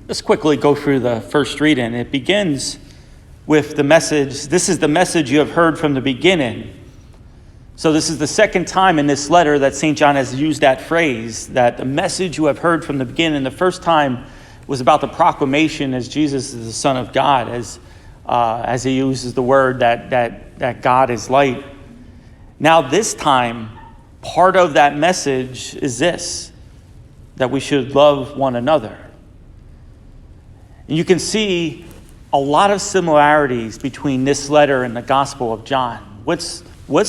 Let's quickly go through the first reading. It begins with the message, "This is the message you have heard from the beginning." So this is the second time in this letter that St. John has used that phrase, that the message you have heard from the beginning. The first time was about the proclamation as Jesus is the Son of God, as he uses the word that God is light. Now this time, part of that message is this, that we should love one another. And you can see a lot of similarities between this letter and the Gospel of John. What's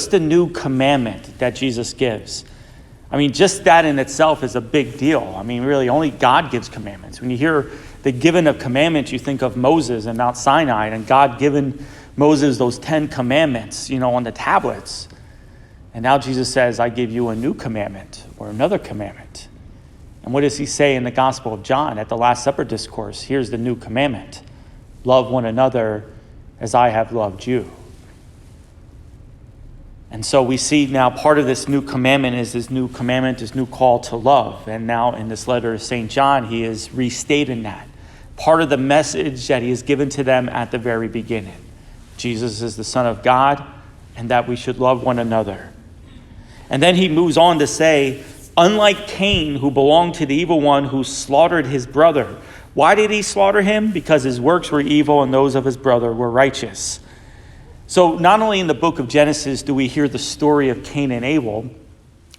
the new commandment that Jesus gives? I mean, just that in itself is a big deal. I mean, really, only God gives commandments. When you hear the giving of commandments, you think of Moses and Mount Sinai, and God giving Moses those 10 commandments, on the tablets. And now Jesus says, I give you a new commandment, or another commandment. And what does he say in the Gospel of John at the Last Supper discourse? Here's the new commandment. Love one another as I have loved you. And so we see now part of this new commandment, this new call to love. And now in this letter of St. John, he is restating that. Part of the message that he has given to them at the very beginning. Jesus is the Son of God, and that we should love one another. And then he moves on to say, unlike Cain, who belonged to the evil one who slaughtered his brother. Why did he slaughter him? Because his works were evil and those of his brother were righteous. So not only in the book of Genesis do we hear the story of Cain and Abel,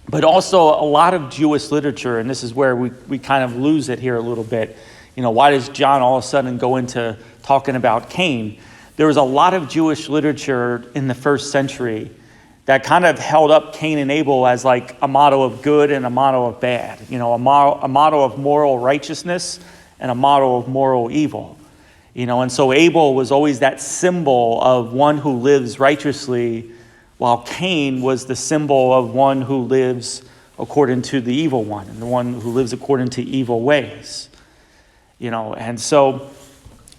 but also a lot of Jewish literature, and this is where we kind of lose it here a little bit. Why does John all of a sudden go into talking about Cain? There was a lot of Jewish literature in the first century that kind of held up Cain and Abel as like a model of good and a model of bad. A model of moral righteousness and a model of moral evil. And so Abel was always that symbol of one who lives righteously, while Cain was the symbol of one who lives according to the evil one, and the one who lives according to evil ways. And so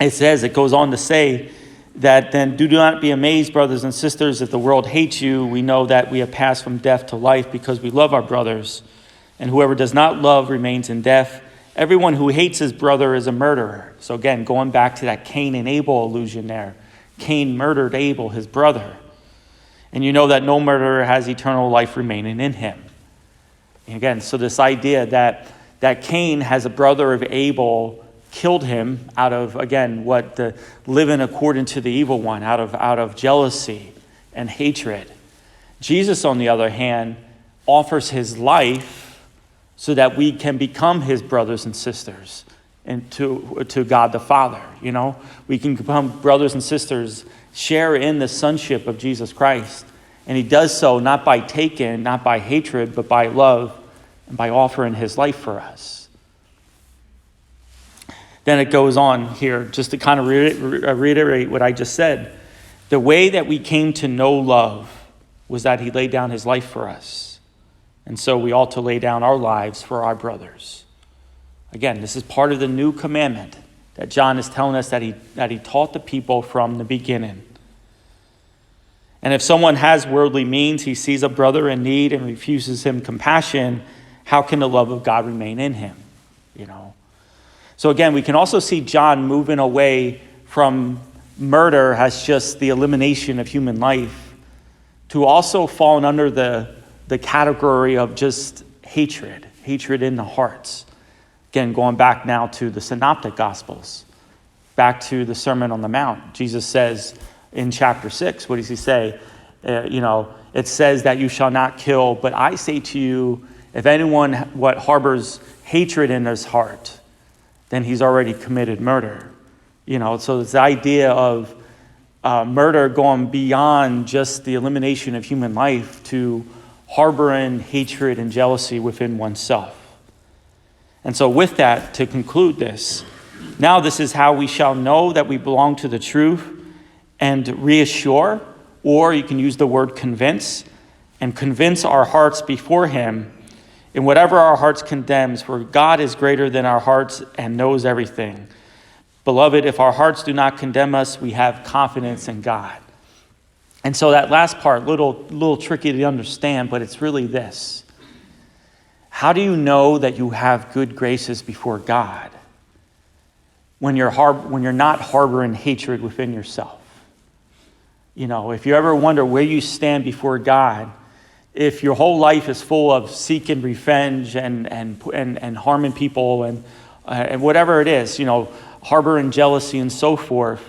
it goes on to say that then do not be amazed, brothers and sisters, if the world hates you. We know that we have passed from death to life because we love our brothers. And whoever does not love remains in death. Everyone who hates his brother is a murderer. So again, going back to that Cain and Abel allusion there. Cain murdered Abel, his brother. And you know that no murderer has eternal life remaining in him. And again, so this idea that Cain has a brother of Abel killed him out of, again, living according to the evil one, out of jealousy and hatred. Jesus, on the other hand, offers his life so that we can become his brothers and sisters and to God the Father. We can become brothers and sisters, share in the sonship of Jesus Christ. And he does so not by taking, not by hatred, but by love and by offering his life for us. Then it goes on here, just to kind of reiterate what I just said. The way that we came to know love was that he laid down his life for us. And so we ought to lay down our lives for our brothers. Again, this is part of the new commandment that John is telling us that he taught the people from the beginning. And if someone has worldly means, he sees a brother in need and refuses him compassion, how can the love of God remain in him? So again, we can also see John moving away from murder as just the elimination of human life to also falling under the category of just hatred in the hearts. Again, going back now to the Synoptic Gospels, back to the Sermon on the Mount. Jesus says in chapter 6, what does he say? It says that you shall not kill, but I say to you, if anyone harbors hatred in his heart, then he's already committed murder. So it's the idea of murder going beyond just the elimination of human life to harboring hatred and jealousy within oneself. And so with that, to conclude this, now this is how we shall know that we belong to the truth and reassure, or you can use the word convince, and convince our hearts before him in whatever our hearts condemns, for God is greater than our hearts and knows everything. Beloved, if our hearts do not condemn us, we have confidence in God. And so that last part, little tricky to understand, but it's really this. How do you know that you have good graces before God? when you're not harboring hatred within yourself. If you ever wonder where you stand before God, if your whole life is full of seeking revenge and harming people and whatever it is, harboring jealousy and so forth,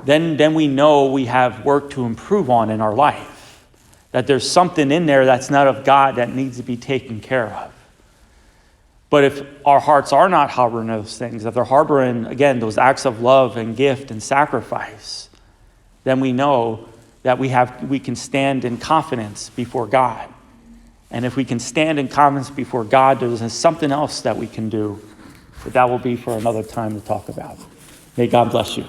then we know we have work to improve on in our life. That there's something in there that's not of God that needs to be taken care of. But if our hearts are not harboring those things, if they're harboring, again, those acts of love and gift and sacrifice, then we know that we can stand in confidence before God. And if we can stand in confidence before God, there's something else that we can do, but that will be for another time to talk about. May God bless you.